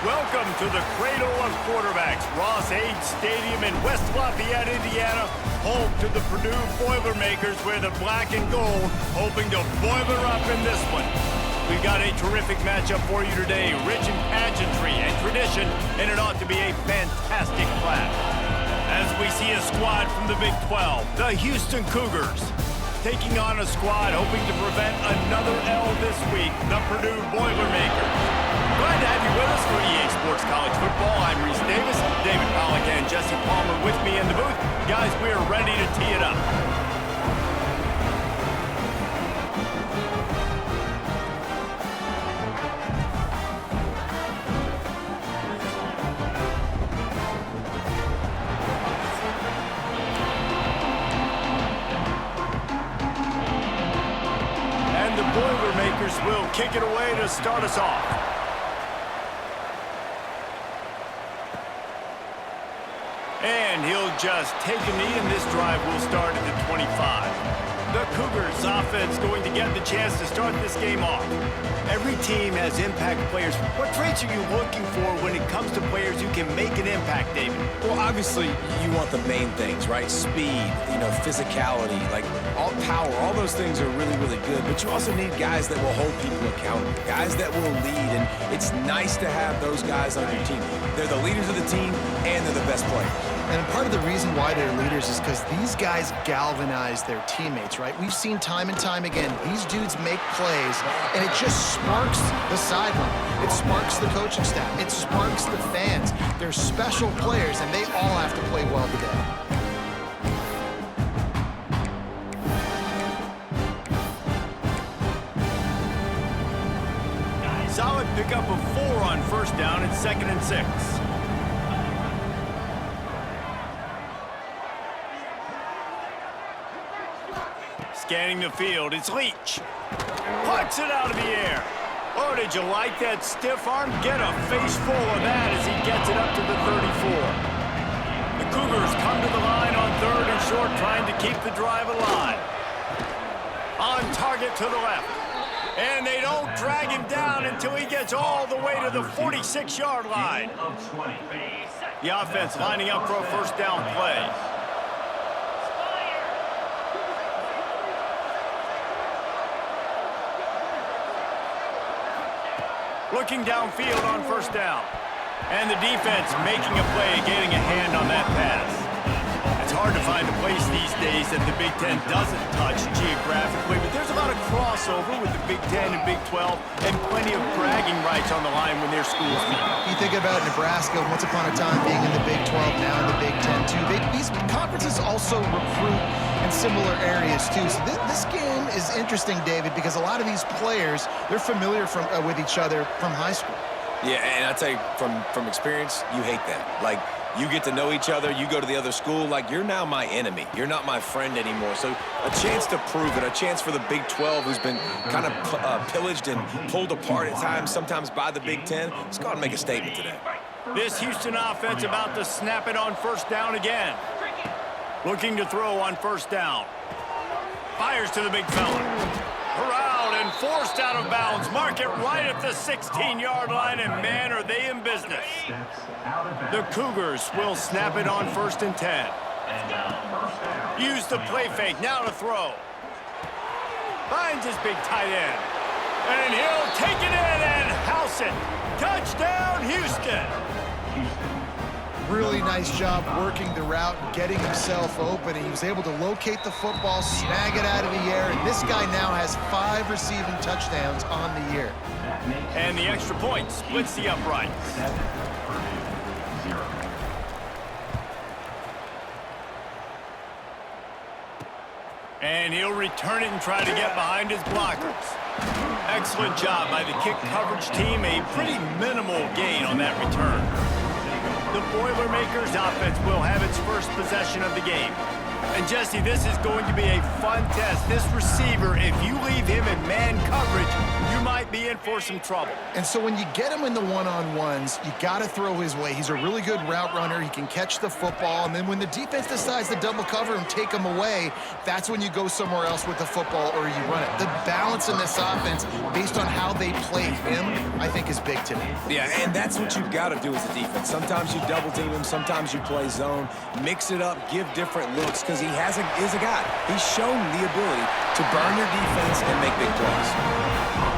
Welcome to the cradle of quarterbacks, Ross Age Stadium in West Lafayette, Indiana, home to the Purdue Boilermakers, where the black and gold hoping to boiler up in this one. We've got a terrific matchup for you today, rich in pageantry and tradition, and it ought to be a fantastic clash. As we see a squad from the Big 12, the Houston Cougars, taking on a squad hoping to prevent another L this week, the Purdue Boilermakers. Glad to have you with us for EA Sports College Football. I'm Reese Davis, David Pollack and Jesse Palmer with me in the booth. Guys, we are ready to tee it up. And the Boilermakers will kick it away to start us off. And he'll just take a knee, and this drive will start at the 25. The Cougars offense going to get the chance to start this game off. Every team has impact players. What traits are you looking for when it comes to players who can make an impact, David? Well, obviously, you want the main things, right? Speed, physicality, like all power, all those things are really, really good. But you also need guys that will hold people accountable, guys that will lead. And it's nice to have those guys on your team. They're the leaders of the team, and they're the best players. And part of the reason why they're leaders is because these guys galvanize their teammates, right? We've seen time and time again, these dudes make plays, and it just sparks the sideline. It sparks the coaching staff. It sparks the fans. They're special players, and they all have to play well together. Solid pickup of 4 on first down and 2nd and 6. Scanning the field, it's Leach. Puts it out of the air. Oh, did you like that stiff arm? Get a face full of that as he gets it up to the 34. The Cougars come to the line on 3rd and short, trying to keep the drive alive. On target to the left. And they don't drag him down until he gets all the way to the 46-yard line. The offense lining up for a first down play. Looking downfield on first down. And the defense making a play, getting a hand on that pass. It's hard to find a place these days that the Big Ten doesn't touch geographically, but there's a lot of crossover with the Big Ten and Big 12, and plenty of bragging rights on the line when their schools meet. You think about Nebraska, once upon a time being in the Big 12, now in the Big 10 too. These conferences also recruit in similar areas too. So this game is interesting, David, because a lot of these players, they're familiar with each other from high school. Yeah, and I tell you, from experience, you hate that. Like, you get to know each other, you go to the other school, like, you're now my enemy. You're not my friend anymore. So a chance to prove it, a chance for the Big 12, who's been kind of pillaged and pulled apart at times, sometimes by the Big 10. Let's go out and make a statement today. This Houston offense about to snap it on first down again. Looking to throw on first down. Fires to the big fella. Corralled and forced out of bounds. Mark it right at the 16-yard line, and man, are they in business. The Cougars will snap it on 1st and 10. Use the play fake, now to throw. Finds his big tight end. And he'll take it in and house it. Touchdown, Houston. Really nice job working the route, getting himself open, and he was able to locate the football, snag it out of the air, and this guy now has 5 receiving touchdowns on the year. And the extra point splits the uprights. And he'll return it and try to get behind his blockers. Excellent job by the kick coverage team. A pretty minimal gain on that return. The Boilermakers offense will have its first possession of the game. And Jesse, this is going to be a fun test. This receiver, if you leave him in man coverage, you might be in for some trouble. And so when you get him in the one-on-ones, you got to throw his way. He's a really good route runner. He can catch the football. And then when the defense decides to double cover him, take him away, that's when you go somewhere else with the football or you run it. The balance in this offense, based on how they play him, I think is big today. Yeah, and that's what you've got to do as a defense. Sometimes you double team him, sometimes you play zone. Mix it up, give different looks, because he is a guy. He's shown the ability to burn your defense and make big plays.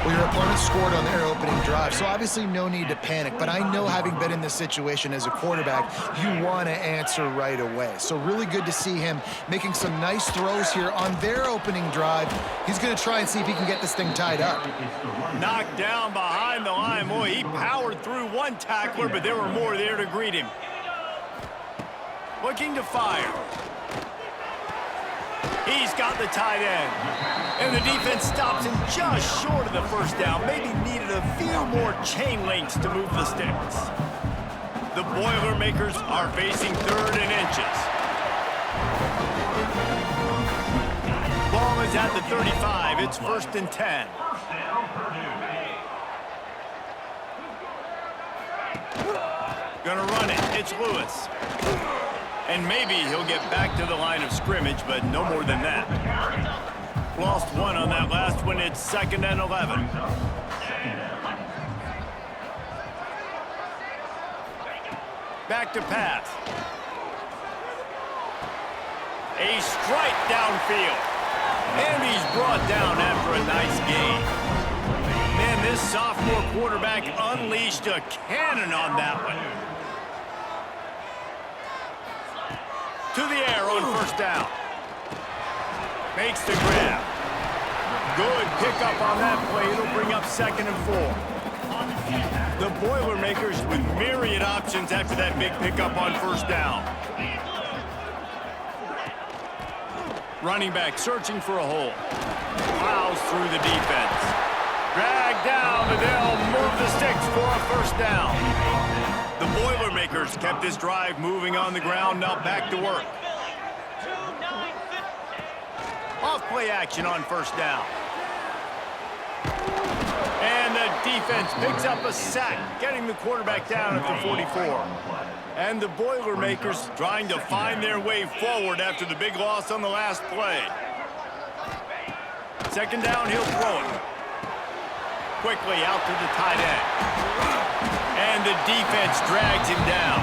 Well, your opponent scored on their opening drive, so obviously no need to panic. But I know, having been in this situation as a quarterback, you want to answer right away. So really good to see him making some nice throws here on their opening drive. He's going to try and see if he can get this thing tied up. Knocked down behind the line. Boy, he powered through one tackler, but there were more there to greet him. Looking to fire. He's got the tight end. And the defense stops him just short of the first down. Maybe needed a few more chain links to move the sticks. The Boilermakers are facing 3rd and inches. Ball is at the 35. It's 1st and 10. Gonna run it. It's Lewis. And maybe he'll get back to the line of scrimmage, but no more than that. Lost one on that last one. It's 2nd and 11. Back to pass. A strike downfield. And he's brought down after a nice gain. Man, this sophomore quarterback unleashed a cannon on that one. To the air on 1st down. Makes the grab. Good pickup on that play. It'll bring up 2nd and 4. The Boilermakers with myriad options after that big pickup on 1st down. Running back searching for a hole. Plows through the defense. Dragged down, but they'll move the sticks for a 1st down. The Boilermakers kept this drive moving on the ground. Now back to work. Off play action on 1st down. And the defense picks up a sack, getting the quarterback down at the 44. And the Boilermakers trying to find their way forward after the big loss on the last play. 2nd down, he'll throw it. Quickly out to the tight end. And the defense drags him down.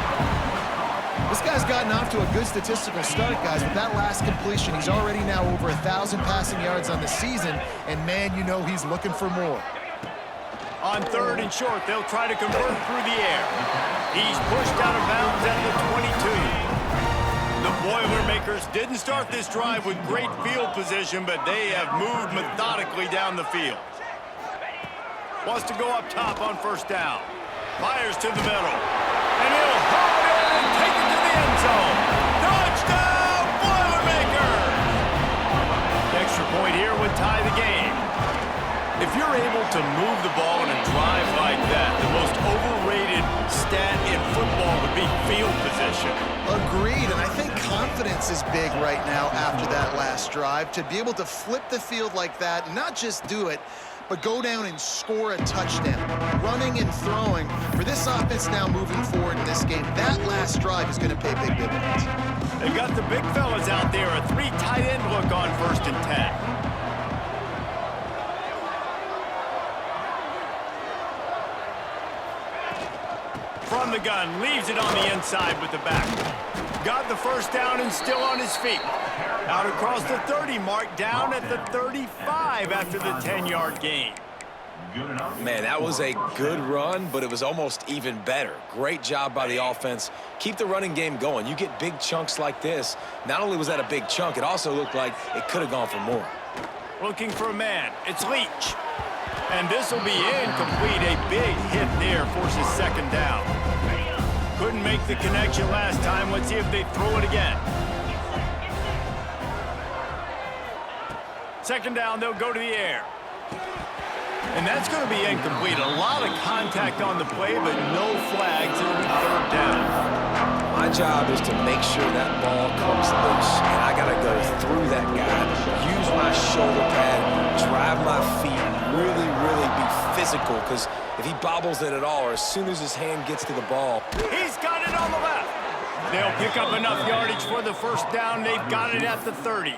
This guy's gotten off to a good statistical start, guys. With that last completion, he's already now over 1,000 passing yards on the season. And, man, you know he's looking for more. On 3rd and short, they'll try to convert through the air. He's pushed out of bounds at the 22. The Boilermakers didn't start this drive with great field position, but they have moved methodically down the field. Wants to go up top on 1st down. Fires to the middle. And he'll haul it in and take it to the end zone. Touchdown, Boilermakers! The extra point here would tie the game. If you're able to move the ball in a drive like that, the most overrated stat in football would be field position. Agreed, and I think confidence is big right now after that last drive. To be able to flip the field like that, not just do it, but go down and score a touchdown. Running and throwing. For this offense now moving forward in this game, that last drive is going to pay big dividends. They got the big fellas out there, a 3 tight end look on 1st and 10. From the gun, leaves it on the inside with the back. Got the 1st down and still on his feet. Out across the 30 mark, down at the 35 after the 10-yard gain. Man, that was a good run, but it was almost even better. Great job by the offense. Keep the running game going. You get big chunks like this. Not only was that a big chunk, it also looked like it could have gone for more. Looking for a man. It's Leach. And this will be incomplete. A big hit there forces 2nd down. Couldn't make the connection last time. Let's see if they throw it again. 2nd down, they'll go to the air. And that's going to be incomplete. A lot of contact on the play, but no flags. It'll be 3rd down. I My job is to make sure that ball comes loose, and I got to go through that guy, use my shoulder pad, drive my feet, really, really be physical, because if he bobbles it at all, or as soon as his hand gets to the ball. He's got it on the left. They'll pick up enough yardage for the first down. They've got it at the 30.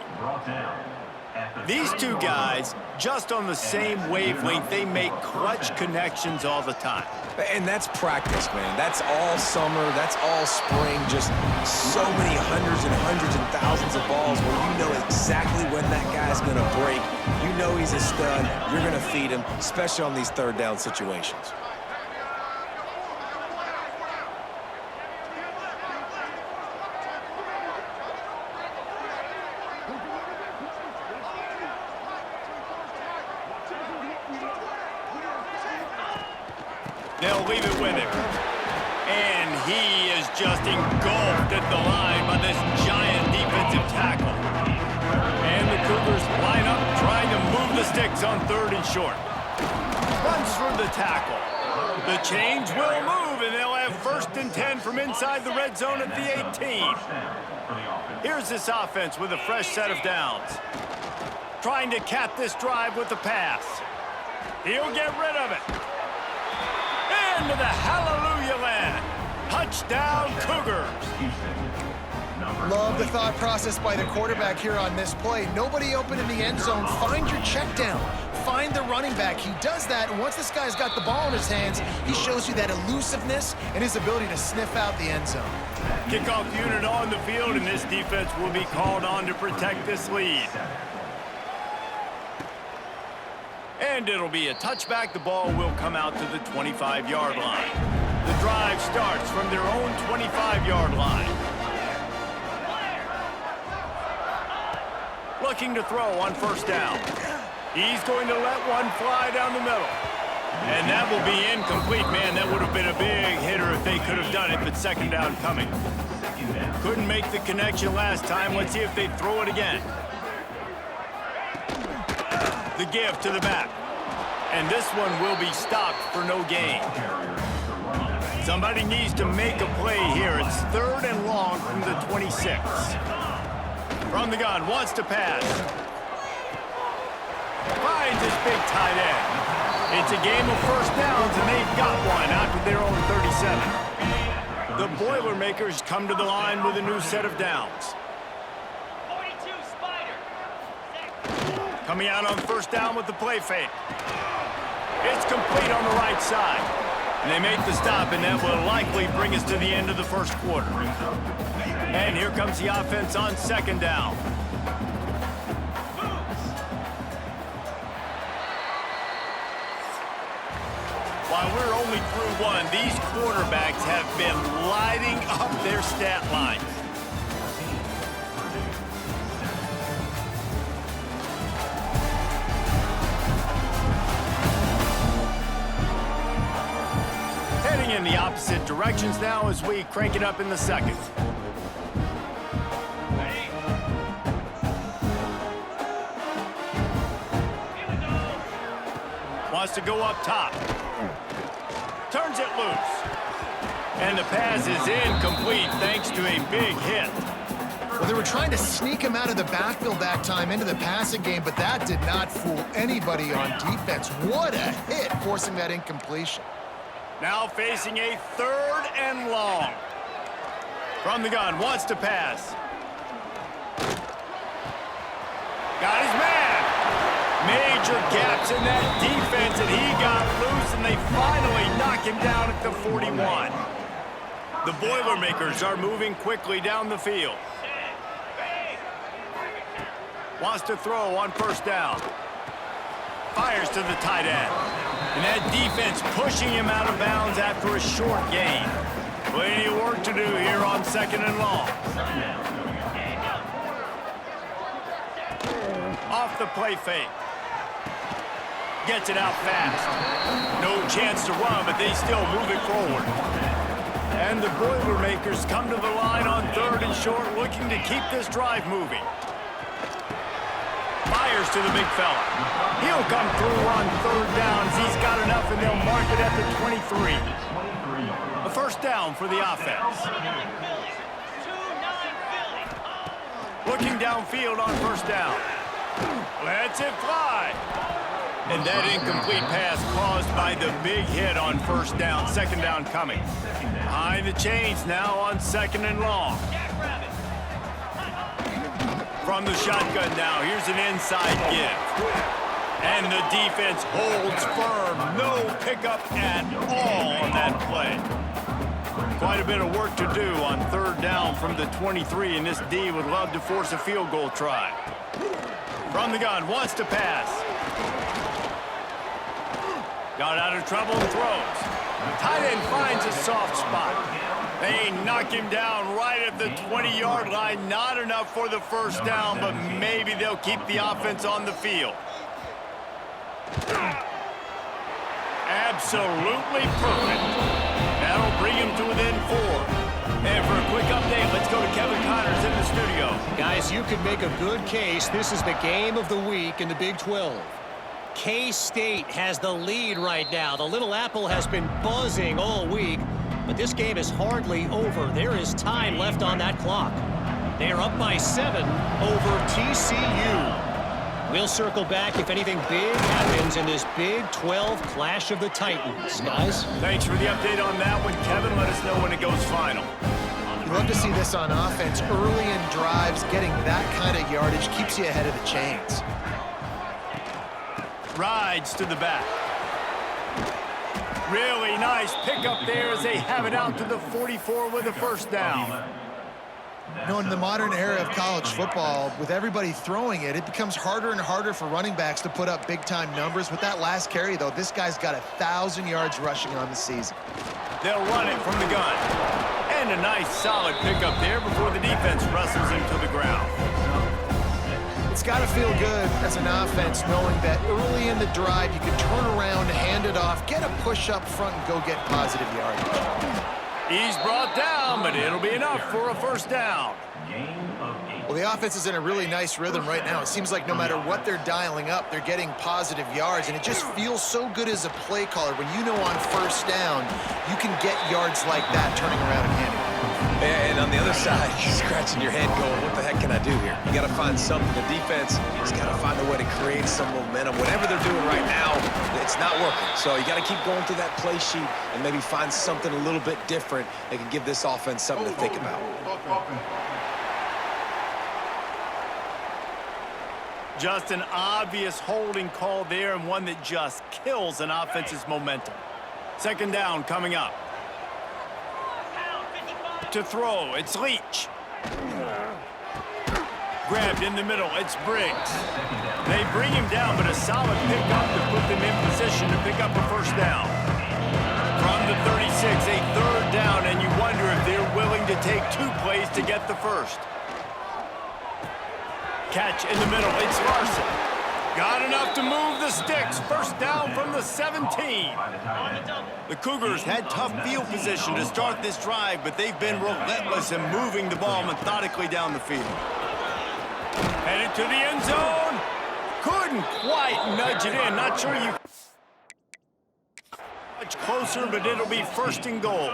These two guys, just on the same wavelength, they make clutch connections all the time. And that's practice, man. That's all summer. That's all spring. Just so many hundreds and thousands of balls where you know exactly when that guy's going to break. You know he's a stud. You're going to feed him, especially on these third down situations. They'll leave it with him. And he is just engulfed at the line by this giant defensive tackle. And the Cougars line up trying to move the sticks on 3rd and short. Runs through the tackle. The chains will move, and they'll have 1st and 10 from inside the red zone at the 18. Here's this offense with a fresh set of downs. Trying to cap this drive with the pass. He'll get rid of it. Into the hallelujah land. Touchdown, Cougars. Love the thought process by the quarterback here on this play. Nobody open in the end zone. Find your check down. Find the running back. He does that, and once this guy's got the ball in his hands, he shows you that elusiveness and his ability to sniff out the end zone. Kickoff unit on the field, and this defense will be called on to protect this lead. And it'll be a touchback. The ball will come out to the 25-yard line. The drive starts from their own 25-yard line. Looking to throw on 1st down. He's going to let one fly down the middle. And that will be incomplete. Man, that would have been a big hitter if they could have done it, but 2nd down coming. Couldn't make the connection last time. Let's see if they throw it again. The give to the back. And this one will be stopped for no gain. Somebody needs to make a play here. It's 3rd and long from the 26. From the gun, wants to pass. Finds his big tight end. It's a game of 1st downs, and they've got one out to their own 37. The Boilermakers come to the line with a new set of downs. Coming out on 1st down with the play fake. It's complete on the right side. And they make the stop, and that will likely bring us to the end of the 1st quarter. And here comes the offense on 2nd down. While we're only through one, these quarterbacks have been lighting up their stat lines. In the opposite directions now as we crank it up in the 2nd. Wants to go up top. Turns it loose. And the pass is incomplete thanks to a big hit. Well, they were trying to sneak him out of the backfield that time into the passing game, but that did not fool anybody on defense. What a hit, forcing that incompletion. Now facing a 3rd and long. From the gun, wants to pass. Got his man. Major gaps in that defense, and he got loose, and they finally knock him down at the 41. The Boilermakers are moving quickly down the field. Wants to throw on 1st down. Fires to the tight end. And that defense pushing him out of bounds after a short gain. Plenty of work to do here on 2nd and long. Off the play fake. Gets it out fast. No chance to run, but they still move it forward. And the Boilermakers come to the line on 3rd and short, looking to keep this drive moving. Fires to the big fella. He'll come through on third downs. He's got enough, and they'll mark it at the 23. A first down for the offense. Looking downfield on first down. Lets it fly. And that incomplete pass caused by the big hit on first down. Second down coming. Behind the chains now on second and long. From the shotgun now, here's an inside give. And the defense holds firm. No pickup at all on that play. Quite a bit of work to do on third down from the 23, and this D would love to force a field goal try. From the gun, wants to pass. Got out of trouble and throws. Tight end finds a soft spot. They knock him down right at the 20-yard line. Not enough for the first down, but maybe they'll keep the offense on the field. Absolutely perfect. That'll bring him to within 4. And for a quick update, let's go to Kevin Connors in the studio. Guys, you could make a good case. This is the game of the week in the Big 12. K-State has the lead right now. The Little Apple has been buzzing all week, but this game is hardly over. There is time left on that clock. They are up by 7 over TCU. We'll circle back if anything big happens in this Big 12 Clash of the Titans. Guys? Thanks for the update on that one, Kevin. Let us know when it goes final. You love to see this on offense. Early in drives, getting that kind of yardage keeps you ahead of the chains. Rides to the back. Really nice pickup there as they have it out to the 44 with a first down. You know, in the modern era of college football, with everybody throwing it, it becomes harder and harder for running backs to put up big-time numbers. With that last carry, though, this guy's got 1,000 yards rushing on the season. They'll run it from the gun. And a nice, solid pickup there before the defense wrestles him to the ground. It's got to feel good as an offense knowing that early in the drive you can turn around, hand it off, get a push up front, and go get positive yardage. He's brought down, but it'll be enough for a first down. Well, the offense is in a really nice rhythm right now. It seems like no matter what they're dialing up, they're getting positive yards, and it just feels so good as a play caller when you know on first down you can get yards like that turning around and handing it. And on the other side, you're scratching your head going, what the heck can I do here? You got to find something. The defense has got to find a way to create some momentum. Whatever they're doing right now, it's not working. So you got to keep going through that play sheet and maybe find something a little bit different that can give this offense something to think about. Just an obvious holding call there, and one that just kills an offense's momentum. Second down coming up. To throw, it's Leach. Grabbed in the middle, it's Briggs. They bring him down, but a solid pickup to put them in position to pick up a first down. From the 36, a third down, and you wonder if they're willing to take 2 plays to get the first. Catch in the middle, it's Larson. Got enough to move the sticks. First down from the 17. The Cougars had tough field position to start this drive, but they've been relentless in moving the ball methodically down the field. Headed to the end zone. Couldn't quite nudge it in. Not sure you... Much closer, but it'll be first and goal.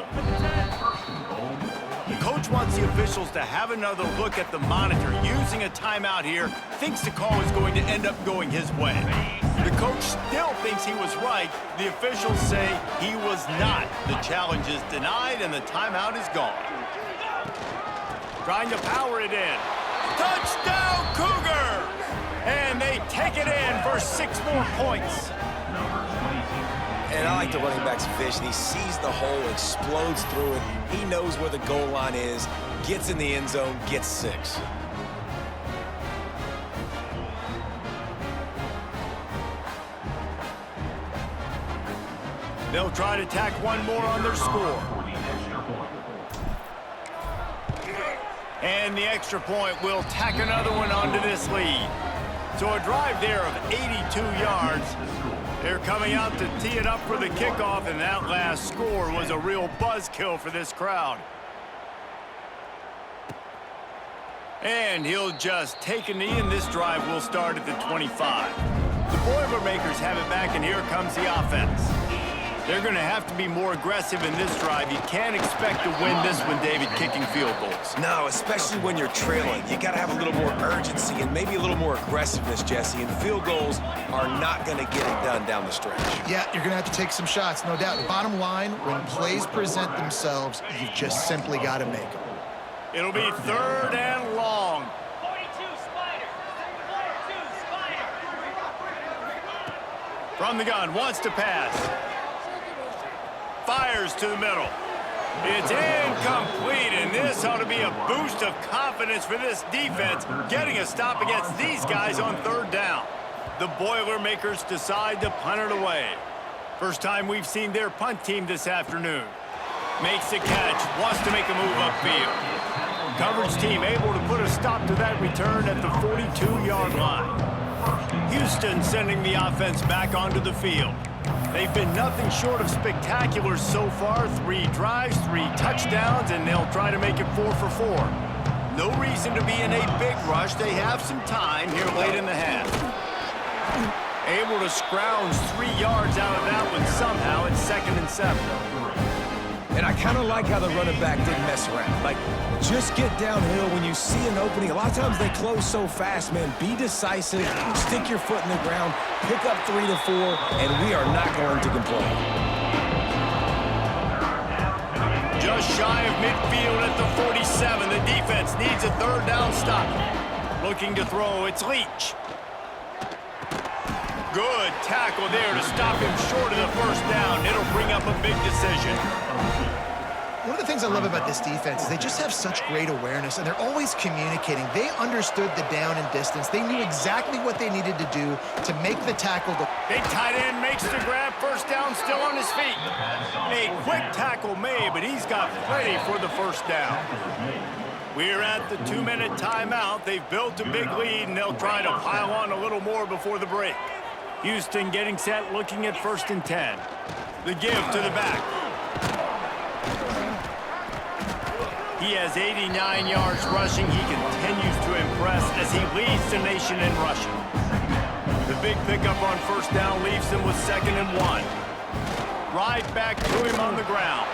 The coach wants the officials to have another look at the monitor. Using a timeout here, thinks the call is going to end up going his way. The coach still thinks he was right. The officials say he was not. The challenge is denied, and the timeout is gone. Trying to power it in. Touchdown, Cougar! And they take it in for 6 more points. And I like the running back's vision. He sees the hole, explodes through it. He knows where the goal line is, gets in the end zone, gets 6. They'll try to tack one more on their score. And the extra point will tack another one onto this lead. So a drive there of 82 yards. They're coming out to tee it up for the kickoff, and that last score was a real buzzkill for this crowd. And he'll just take a knee, and this drive will start at the 25. The Boilermakers have it back, and here comes the offense. They're going to have to be more aggressive in this drive. You can't expect to win this one, David, kicking field goals. No, especially when you're trailing. You got to have a little more urgency and maybe a little more aggressiveness, Jesse. And field goals are not going to get it done down the stretch. Yeah, you're going to have to take some shots, no doubt. Bottom line, when plays present themselves, you've just simply got to make them. It'll be 3rd and long. 42 Spider. 42 Spider. From the gun, wants to pass. Fires to the middle. It's incomplete, and this ought to be a boost of confidence for this defense, getting a stop against these guys on 3rd down. The Boilermakers decide to punt it away. First time we've seen their punt team this afternoon. Makes the catch, wants to make a move upfield. Coverage team able to put a stop to that return at the 42-yard line. Houston sending the offense back onto the field. They've been nothing short of spectacular so far. 3 drives, 3 touchdowns, and they'll try to make it 4 for 4. No reason to be in a big rush. They have some time here late in the half. Able to scrounge 3 yards out of that one somehow. It's 2nd and 7. And I kind of like how the running back didn't mess around. Like, just get downhill when you see an opening. A lot of times they close so fast, man. Be decisive, stick your foot in the ground, pick up 3 to 4, and we are not going to complain. Just shy of midfield at the 47. The defense needs a 3rd down stop. Looking to throw, it's Leach. Good tackle there to stop him short of the 1st down. It'll bring up a big decision. One of the things I love about this defense is they just have such great awareness, and they're always communicating. They understood the down and distance. They knew exactly what they needed to do to make the tackle. Big tight end makes the grab. 1st down, still on his feet. A quick tackle made, but he's got plenty for the 1st down. We're at the 2-minute timeout. They've built a big lead, and they'll try to pile on a little more before the break. Houston getting set, looking at 1st and 10. The give to the back. He has 89 yards rushing. He continues to impress as he leads the nation in rushing. The big pickup on 1st down leaves them with 2nd and 1. Right back to him on the ground.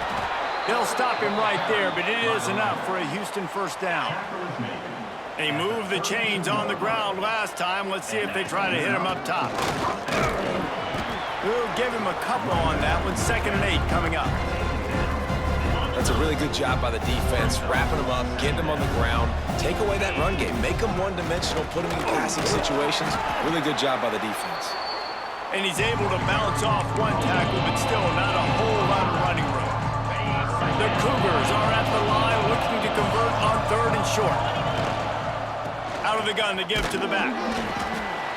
They'll stop him right there, but it is enough for a Houston 1st down. They moved the chains on the ground last time. Let's see if they try to hit him up top. We'll give him a couple on that one. 2nd and 8 coming up. That's a really good job by the defense, wrapping them up, getting them on the ground, take away that run game, make them one-dimensional, put them in passing situations. Really good job by the defense. And he's able to bounce off one tackle, but still not a whole lot of running room. The Cougars are at the line looking to convert on 3rd and short. Out of the gun to give to the back.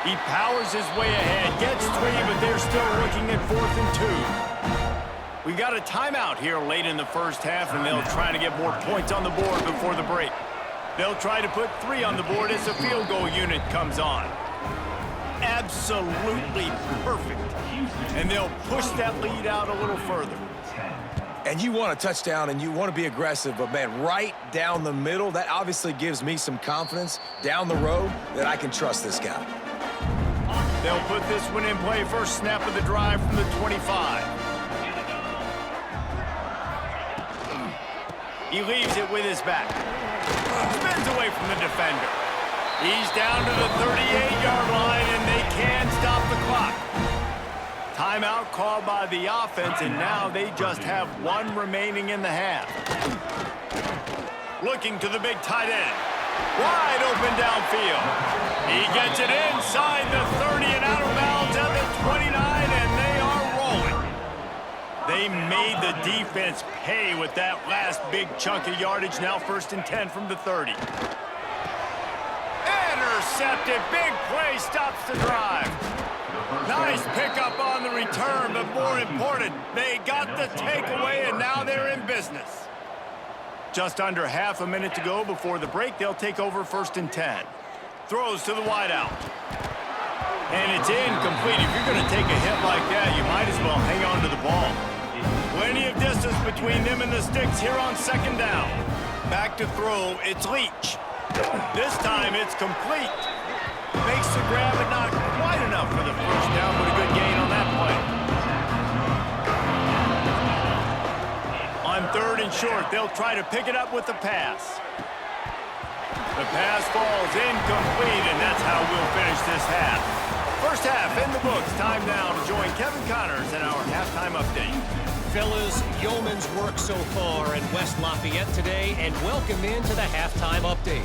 He powers his way ahead, gets 3, but they're still looking at 4th and 2. We got a timeout here late in the 1st half, and they'll try to get more points on the board before the break. They'll try to put 3 on the board as the field goal unit comes on. Absolutely perfect. And they'll push that lead out a little further. And you want a touchdown, and you want to be aggressive, but, man, right down the middle, that obviously gives me some confidence down the road that I can trust this guy. They'll put this one in play. 1st snap of the drive from the 25. He leaves it with his back. Spins away from the defender. He's down to the 38-yard line, and they can stop the clock. Timeout called by the offense, and now they just have 1 remaining in the half. Looking to the big tight end. Wide open downfield. He gets it inside the 30 and out of bounds at the 29, and they are rolling. They made the defense pay with that last big chunk of yardage. Now 1st and 10 from the 30. Intercepted. Big play stops the drive. Nice pickup on the return, but more important, they got the takeaway, and now they're in business. Just under half a minute to go before the break. They'll take over 1st and 10. Throws to the wideout. And it's incomplete. If you're going to take a hit like that, you might as well hang on to the ball. Plenty of distance between them and the sticks here on 2nd down. Back to throw, it's Leach. This time it's complete. Makes the grab and not quite enough for the first down, but a good gain on that play. On 3rd and short, they'll try to pick it up with the pass. The pass falls incomplete, and that's how we'll finish this half. First half in the books. Time now to join Kevin Connors in our halftime update. Fellas, yeoman's work so far in West Lafayette today, and welcome into the halftime update.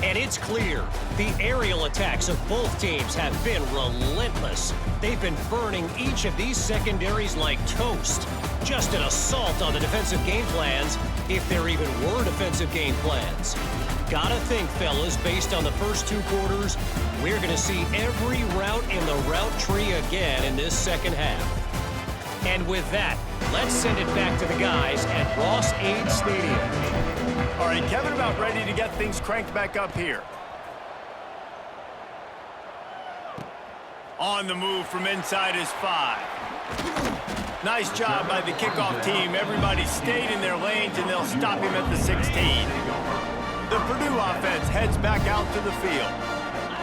And it's clear, the aerial attacks of both teams have been relentless. They've been burning each of these secondaries like toast. Just an assault on the defensive game plans, if there even were defensive game plans. Gotta think, fellas, based on the first 2 quarters, we're gonna see every route in the route tree again in this second half. And with that, let's send it back to the guys at Ross-Ade Stadium. All right, Kevin, about ready to get things cranked back up here. On the move from inside his 5. Nice job by the kickoff team. Everybody stayed in their lanes, and they'll stop him at the 16. The Purdue offense heads back out to the field.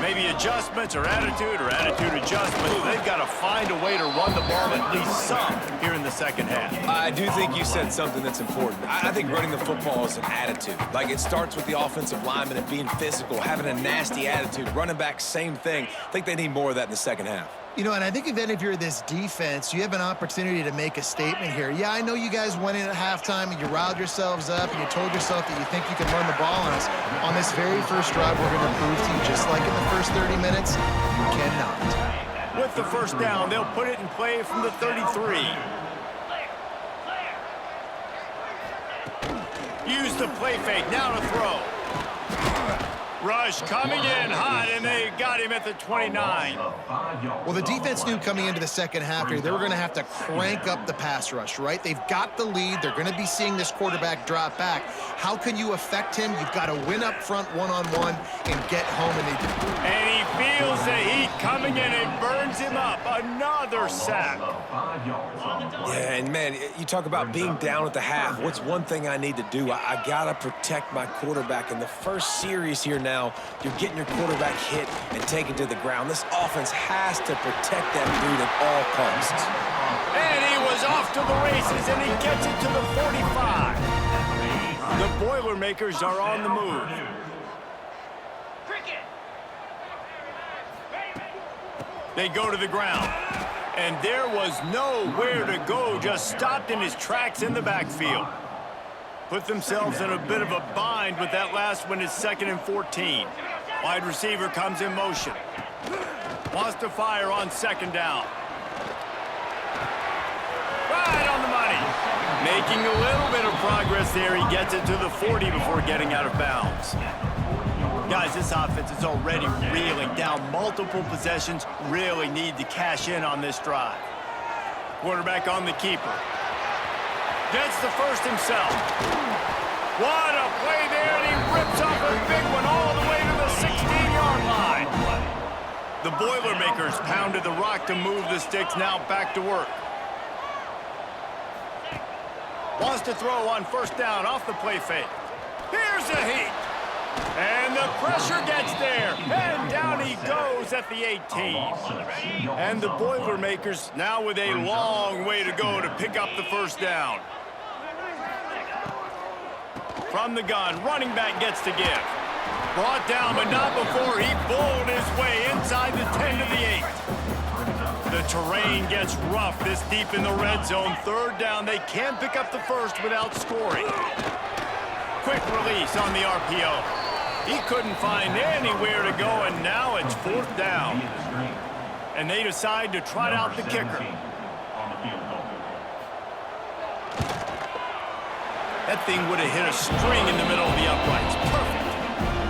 Maybe adjustments or attitude adjustments. They've got to find a way to run the ball at least some here in the second half. I do think you said something that's important. I think running the football is an attitude. Like, it starts with the offensive lineman and being physical, having a nasty attitude. Running back, same thing. I think they need more of that in the second half. You know, and I think if you're this defense, you have an opportunity to make a statement here. Yeah, I know you guys went in at halftime and you riled yourselves up and you told yourself that you think you can run the ball on us. On this very first drive, we're going to prove to you, just like in the first 30 minutes, you cannot. With the first down, they'll put it in play from the 33. Use the play fake, now to throw. Rush coming in hot, and they got him at the 29. Well, the defense knew coming into the second half here, they were going to have to crank up the pass rush, right? They've got the lead. They're going to be seeing this quarterback drop back. How can you affect him? You've got to win up front one-on-one and get home, and they do. And he feels the heat coming in and burns him up. Another sack. Yeah, and man, you talk about being down at the half. What's one thing I need to do? I got to protect my quarterback. In the first series here now, you're getting your quarterback hit and taken to the ground. This offense has to protect that dude at all costs. And he was off to the races, and he gets it to the 45. The Boilermakers are on the move. They go to the ground. And there was nowhere to go, just stopped in his tracks in the backfield. Put themselves in a bit of a bind with that last one is 2nd and 14. Wide receiver comes in motion. Wants to fire on 2nd down. Right on the money. Making a little bit of progress there. He gets it to the 40 before getting out of bounds. Guys, this offense is already reeling down multiple possessions. Really need to cash in on this drive. Quarterback on the keeper. Gets the first himself. What a play there, and he rips off a big one all the way to the 16-yard line. The Boilermakers pounded the rock to move the sticks, now back to work. Wants to throw on 1st down off the play fake. Here's the heat. And the pressure gets there. And down he goes at the 18. And the Boilermakers now with a long way to go to pick up the 1st down. From the gun, running back gets to give. Brought down, but not before he bowled his way inside the 10 to the 8. The terrain gets rough this deep in the red zone. 3rd down, they can't pick up the 1st without scoring. Quick release on the RPO. He couldn't find anywhere to go, and now it's 4th down. And they decide to trot out the kicker. That thing would have hit a string in the middle of the uprights. Perfect.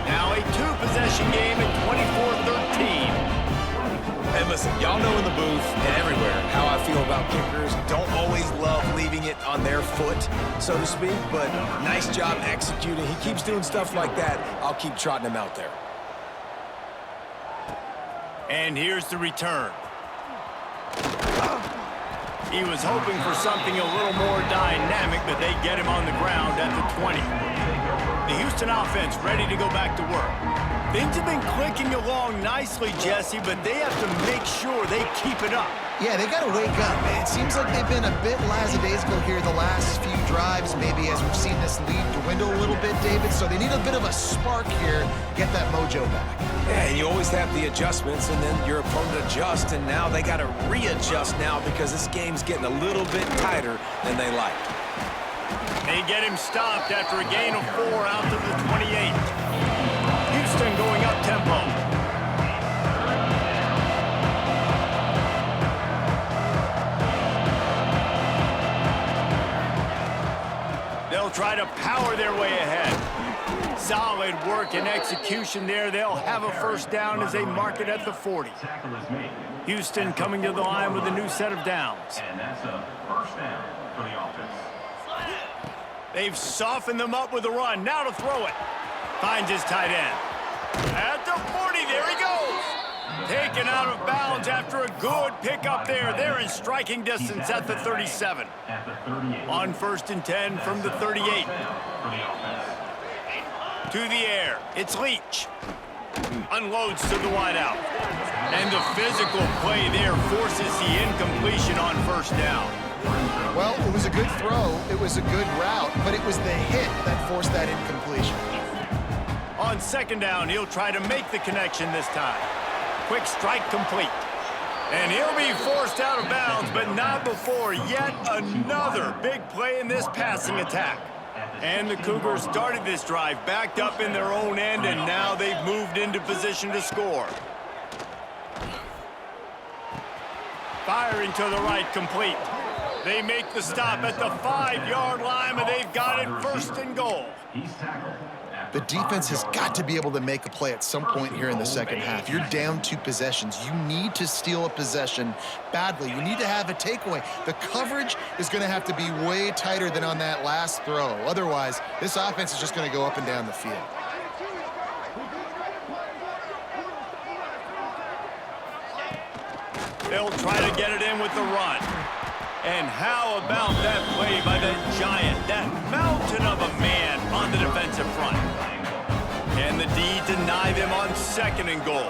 Now a 2-possession game at 24-13. And listen, y'all know in the booth and everywhere how I feel about kickers. Don't always love leaving it on their foot, so to speak, but nice job executing. He keeps doing stuff like that. I'll keep trotting him out there. And here's the return. He was hoping for something a little more dynamic, but they get him on the ground at the 20. The Houston offense ready to go back to work. Things have been clicking along nicely, Jesse, but they have to make sure they keep it up. Yeah, they got to wake up. It seems like they've been a bit lackadaisical here the last few drives, maybe as we've seen this lead dwindle a little bit, David. So they need a bit of a spark here to get that mojo back. Yeah, and you always have the adjustments, and then your opponent adjusts, and now they got to readjust now because this game's getting a little bit tighter than they like. They get him stopped after a gain of 4 out to the 28. Houston going up tempo. They'll try to power their way ahead. Solid work and execution there. They'll have a first down as they mark it at the 40. Houston coming to the line with a new set of downs. And that's a first down for the offense. They've softened them up with a run. Now to throw it. Finds his tight end. At the 40, there he goes. Taken out of bounds after a good pickup there. They're in striking distance at the 37. On 1st and 10 from the 38. To the air, it's Leach. Unloads to the wideout. And the physical play there forces the incompletion on first down. Well, it was a good throw, it was a good route, but it was the hit that forced that incompletion. On 2nd down, he'll try to make the connection this time. Quick strike complete. And he'll be forced out of bounds, but not before yet another big play in this passing attack. And the Cougars started this drive backed up in their own end, and now they've moved into position to score. Firing to the right, complete. They make the stop at the 5-yard line, and they've got it 1st and goal. The defense has got to be able to make a play at some point here in the second half. You're down 2 possessions. You need to steal a possession badly. You need to have a takeaway. The coverage is going to have to be way tighter than on that last throw. Otherwise, this offense is just going to go up and down the field. They'll try to get it in with the run. And how about that play by that giant, that mountain of a man on the defensive front? Can the D deny them on 2nd and goal?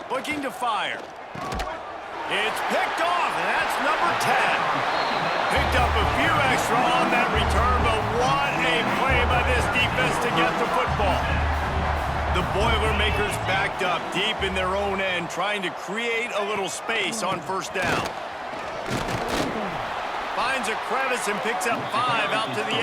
Looking to fire. It's picked off, and that's number 10. Picked up a few extra on that return, but what a play by this defense to get the football. The Boilermakers backed up deep in their own end, trying to create a little space on 1st down. Finds a crevice and picks up 5 out to the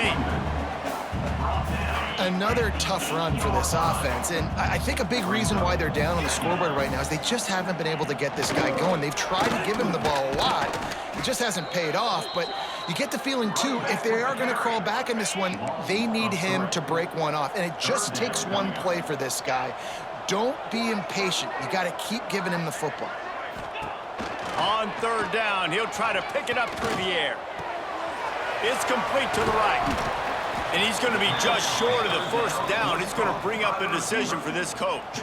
8. Another tough run for this offense, and I think a big reason why they're down on the scoreboard right now is they just haven't been able to get this guy going. They've tried to give him the ball a lot. It just hasn't paid off, but you get the feeling, too, if they are going to crawl back in this one, they need him to break one off, and it just takes one play for this guy. Don't be impatient. You got to keep giving him the football. On 3rd down, he'll try to pick it up through the air. It's complete to the right. And he's going to be just short of the 1st down. It's going to bring up a decision for this coach.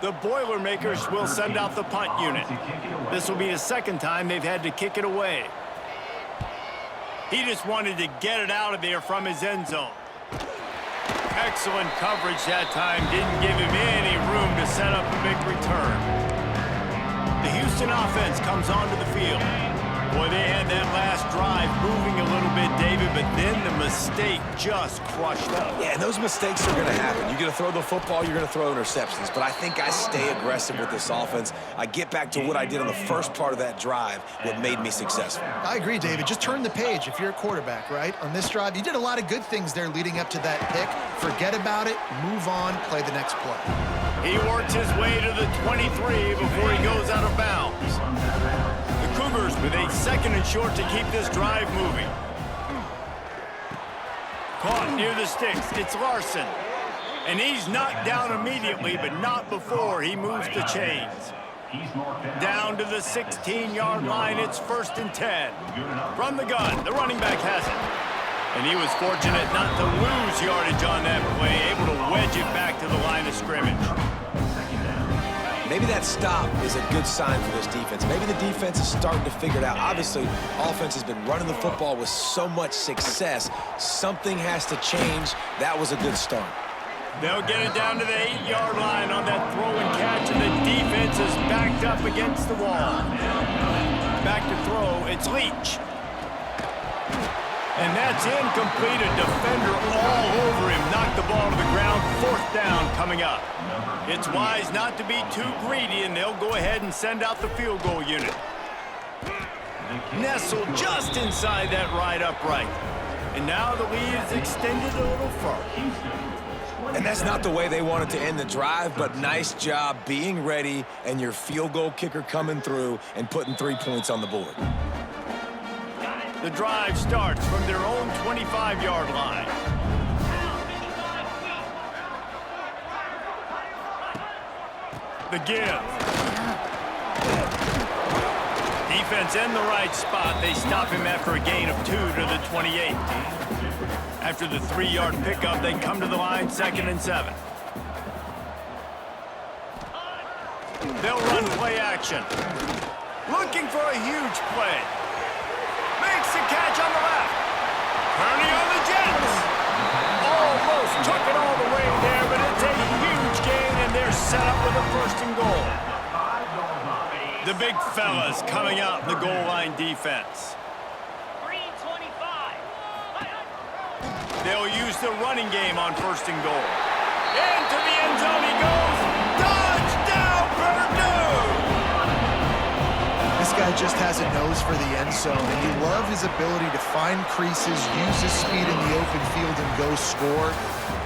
The Boilermakers will send out the punt unit. This will be the 2nd time they've had to kick it away. He just wanted to get it out of there from his end zone. Excellent coverage that time. Didn't give him any room to set up a big return. The Houston offense comes onto the field. Boy, they had that last drive moving a little bit, David, but then the mistake just crushed them. Yeah, and those mistakes are going to happen. You're going to throw the football, you're going to throw interceptions. But I think I stay aggressive with this offense. I get back to what I did on the first part of that drive, what made me successful. I agree, David. Just turn the page if you're a quarterback, right? On this drive, you did a lot of good things there leading up to that pick. Forget about it, move on, play the next play. He works his way to the 23 before he goes out of bounds. The Cougars with a 2nd and short to keep this drive moving. Caught near the sticks. It's Larson. And he's knocked down immediately, but not before he moves the chains. Down to the 16-yard line. It's 1st and 10. From the gun, the running back has it. And he was fortunate not to lose yardage on that play, able to wedge it back to the line of scrimmage. Maybe that stop is a good sign for this defense. Maybe the defense is starting to figure it out. Obviously, offense has been running the football with so much success. Something has to change. That was a good start. They'll get it down to the 8-yard line on that throw and catch, and the defense is backed up against the wall. Back to throw, it's Leach. And that's incomplete. A defender all over him. Knocked the ball to the ground. 4th down coming up. It's wise not to be too greedy, and they'll go ahead and send out the field goal unit. Nestled just inside that right upright. And now the lead is extended a little further. And that's not the way they wanted to end the drive, but nice job being ready and your field goal kicker coming through and putting 3 points on the board. The drive starts from their own 25-yard line. The give. Defense in the right spot. They stop him after a gain of 2 to the 28. After the 3-yard pickup, they come to the line, 2nd and 7. They'll run play action. Looking for a huge play. Makes the catch on the left. Turning on the Jets. Almost took it all the way there, but it's a huge gain, and they're set up with a 1st and goal. The big fellas coming out in the goal line defense. Green 25. They'll use the running game on 1st and goal. Into the end zone he goes. Touchdown, Purdue! This guy just has a nose for the end zone, and you love his ability to find creases, use his speed in the open field, and go score.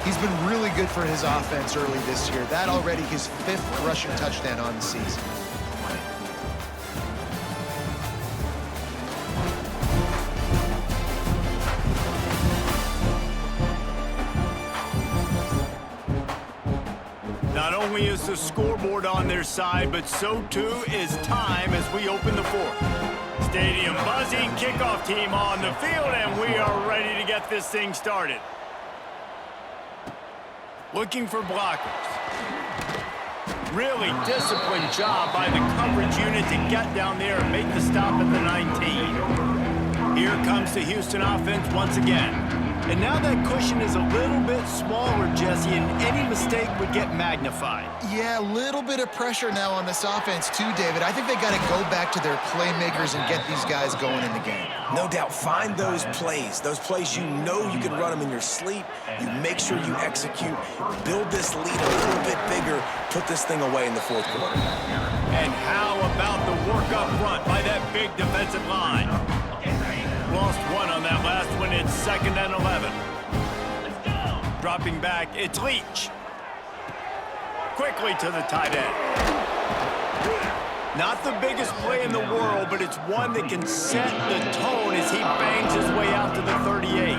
He's been really good for his offense early this year. That already his 5th rushing touchdown on the season. Not only is the scoreboard on their side, but so too is time as we open the 4th. Stadium buzzing, kickoff team on the field, and we are ready to get this thing started. Looking for blockers. Really disciplined job by the coverage unit to get down there and make the stop at the 19. Here comes the Houston offense once again. And now that cushion is a little bit smaller, Jesse, and any mistake would get magnified. Yeah, a little bit of pressure now on this offense too, David. I think they got to go back to their playmakers and get these guys going in the game. No doubt, find those plays you know you can run them in your sleep. You make sure you execute, build this lead a little bit bigger, put this thing away in the 4th quarter. And how about the work up front by that big defensive line? Lost 1 on that last one. It's 2nd and 11. Dropping back, it's Leach. Quickly to the tight end. Not the biggest play in the world, but it's one that can set the tone as he bangs his way out to the 38.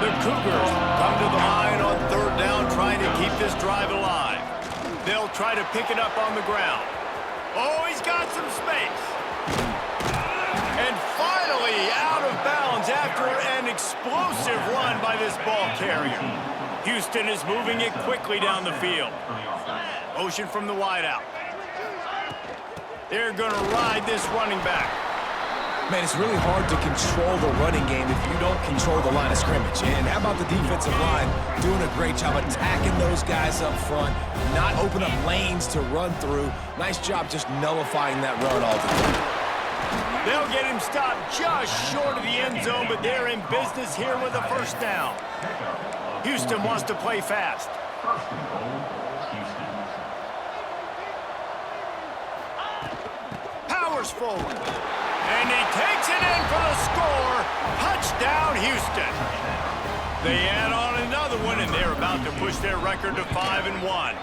The Cougars come to the line on 3rd down, trying to keep this drive alive. They'll try to pick it up on the ground. Oh, he's got some space. And finally out of bounds after an explosive run by this ball carrier. Houston is moving it quickly down the field. Motion from the wideout. They're going to ride this running back. Man, it's really hard to control the running game if you don't control the line of scrimmage. And how about the defensive line doing a great job attacking those guys up front, not open up lanes to run through. Nice job just nullifying that run altogether. They'll get him stopped just short of the end zone, but they're in business here with a 1st down. Houston wants to play fast. 1st and goal, Houston. Powers forward. And he takes it in for the score. Touchdown, Houston. They add on another one, and they're about to push their record to 5-1.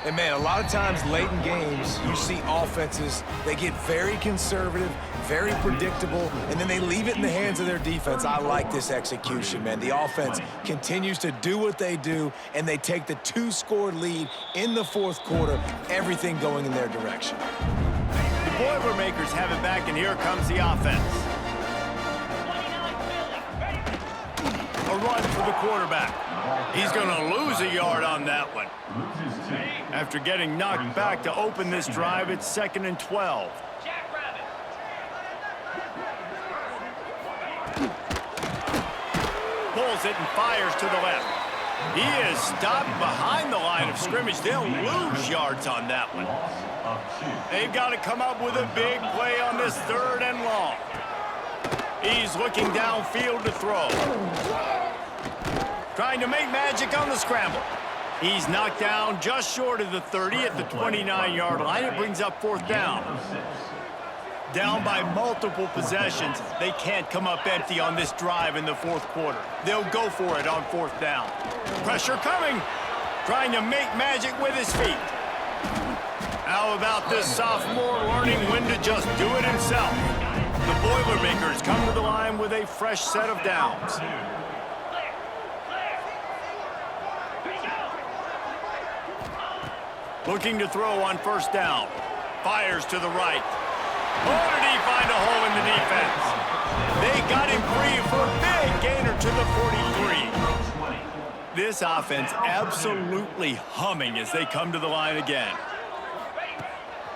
And, man, a lot of times late in games, you see offenses, they get very conservative, very predictable, and then they leave it in the hands of their defense. I like this execution, man. The offense continues to do what they do, and they take the 2-score lead in the 4th quarter, everything going in their direction. The Boilermakers have it back, and here comes the offense. 29 Philly. A run for the quarterback. He's going to lose a yard on that one. Loses 2. After getting knocked back to open this drive, it's 2nd and 12. Jackrabbit. Pulls it and fires to the left. He is stopped behind the line of scrimmage. They'll lose yards on that one. They've got to come up with a big play on this 3rd and long. He's looking downfield to throw. Trying to make magic on the scramble. He's knocked down just short of the 30 at the 29-yard line. It brings up 4th down. Down by multiple possessions. They can't come up empty on this drive in the 4th quarter. They'll go for it on 4th down. Pressure coming. Trying to make magic with his feet. How about this sophomore learning when to just do it himself? The Boilermakers come to the line with a fresh set of downs. Looking to throw on 1st down. Fires to the right. Oh, did he find a hole in the defense? They got him free for a big gainer to the 43. This offense absolutely humming as they come to the line again.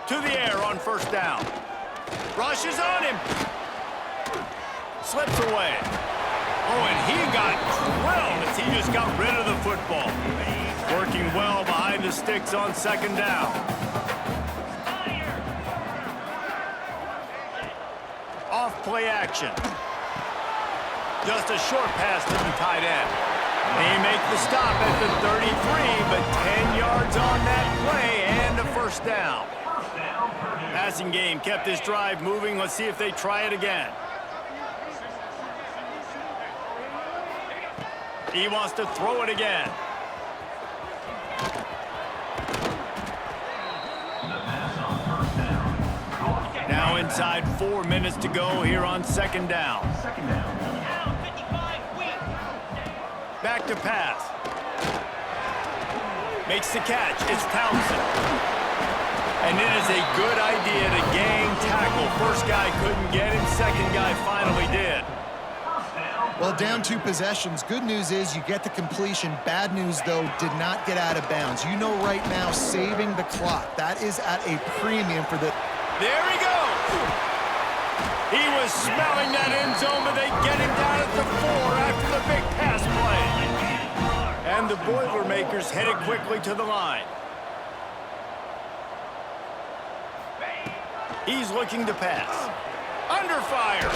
To the air on 1st down. Rushes on him. Slips away. Oh, and he got drilled as he just got rid of the football. Working well behind the sticks on 2nd down. Off play action. Just a short pass to the tight end. They make the stop at the 33, but 10 yards on that play and a 1st down. Passing game kept this drive moving. Let's see if they try it again. He wants to throw it again. Now inside 4 minutes to go here on 2nd down. Down 55 weak. Back to pass. Makes the catch. It's Townsend. And it is a good idea to gang tackle. First guy couldn't get him. Second guy finally did. Well, down 2 possessions. Good news is you get the completion. Bad news, though, did not get out of bounds. You know right now, saving the clock. That is at a premium for the... There he goes. He was smelling that end zone, but they get him down at the 4 after the big pass play. And the Boilermakers headed quickly to the line. He's looking to pass. Under fire.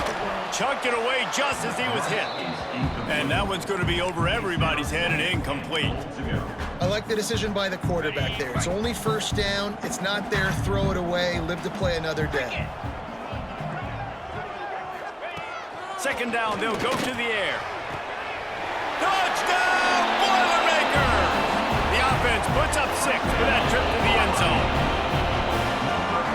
Chucked it away just as he was hit. And that one's going to be over everybody's head and incomplete. I like the decision by the quarterback there. It's only 1st down. It's not there. Throw it away. Live to play another day. 2nd down. They'll go to the air. Touchdown, Boilermakers! The offense puts up 6 for that trip to the end zone.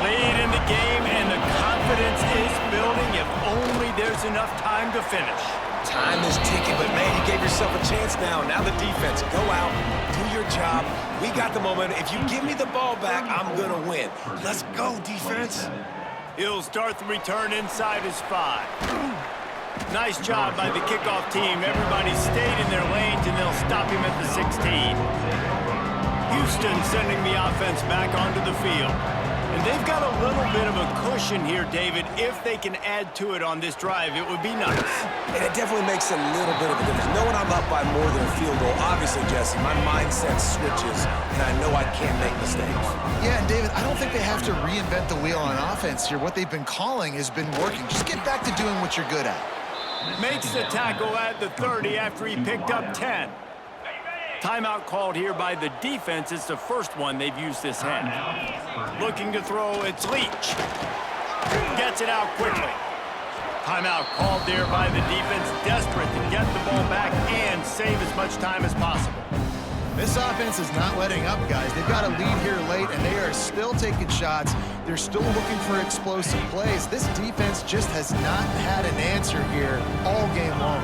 Lead in the game, and the confidence is building if only there's enough time to finish. Time is ticking, but man, you gave yourself a chance now. Now the defense, go out, do your job. We got the momentum. If you give me the ball back, I'm going to win. Let's go, defense. He'll start the return inside his 5. Nice job by the kickoff team. Everybody stayed in their lanes, and they'll stop him at the 16. Houston sending the offense back onto the field. And they've got a little bit of a cushion here, David. If they can add to it on this drive, it would be nice. And it definitely makes a little bit of a difference. Knowing I'm up by more than a field goal, obviously, Jesse, my mindset switches, and I know I can't make mistakes. Yeah, and David, I don't think they have to reinvent the wheel on offense here. What they've been calling has been working. Just get back to doing what you're good at. Makes the tackle at the 30 after he picked up 10. Timeout called here by the defense. It's the first one they've used this half. Looking to throw, it's Leach. Gets it out quickly. Timeout called there by the defense, desperate to get the ball back and save as much time as possible. This offense is not letting up, guys. They've got a lead here late, and they are still taking shots. They're still looking for explosive plays. This defense just has not had an answer here all game long.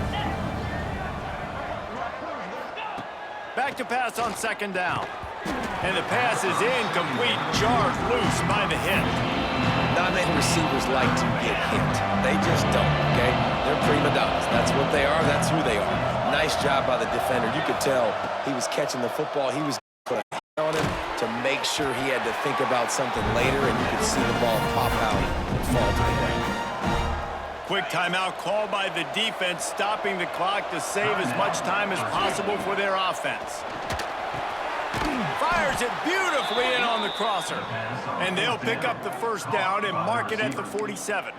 Back to pass on 2nd down. And the pass is incomplete, jarred loose by the hit. Not many receivers like to get hit. They just don't, okay? They're prima donnas. That's what they are. That's who they are. Nice job by the defender. You could tell he was catching the football. He was put a hand on him to make sure he had to think about something later, and you could see the ball pop out and fall to the ground. Quick timeout called by the defense, stopping the clock to save as much time as possible for their offense. Fires it beautifully in on the crosser. And they'll pick up the first down and mark it at the 47.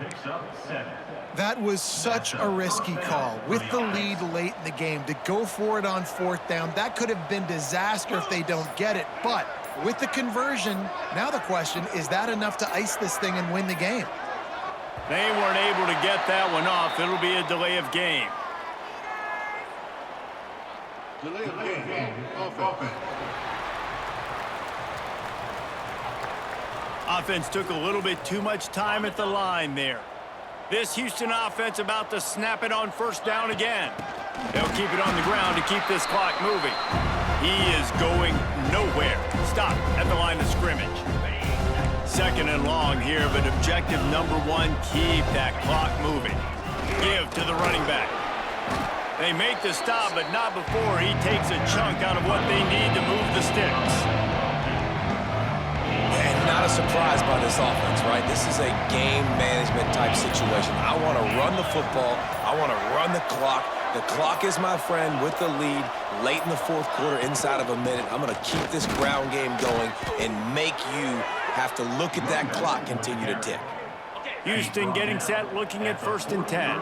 That was such a risky call. With the lead late in the game, to go for it on fourth down, that could have been disaster if they don't get it. But with the conversion, now the question, is that enough to ice this thing and win the game? They weren't able to get that one off. It'll be a delay of game. Delay of game. Offense. Offense took a little bit too much time at the line there. This Houston offense about to snap it on first down again. They'll keep it on the ground to keep this clock moving. He is going nowhere. Stop at the line of scrimmage. Second and long here, but objective number one, keep that clock moving. Give to the running back. They make the stop, but not before he takes a chunk out of what they need to move the sticks. And not a surprise by this offense, right? This is a game management type situation. I want to run the football. I want to run the clock. The clock is my friend with the lead late in the fourth quarter, inside of a minute. I'm going to keep this ground game going and make you have to look at that clock continue to tick. Houston getting set, looking at 1st and 10.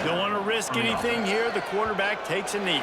Don't want to risk anything here. The quarterback takes a knee.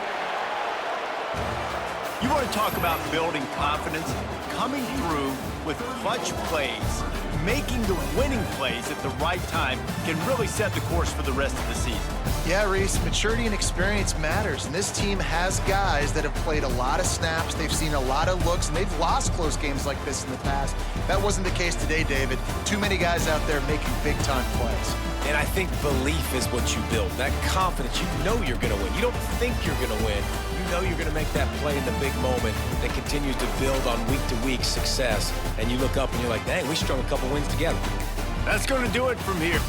You want to talk about building confidence? Coming through with clutch plays, making the winning plays at the right time can really set the course for the rest of the season. Yeah, Reese, maturity and experience matters, and this team has guys that have played a lot of snaps, they've seen a lot of looks, and they've lost close games like this in the past. That wasn't the case today, David. Too many guys out there making big-time plays. And I think belief is what you build. That confidence, you know you're going to win. You don't think you're going to win. You know you're going to make that play in the big moment that continues to build on week-to-week success. And you look up and you're like, dang, we strung a couple wins together. That's going to do it from here.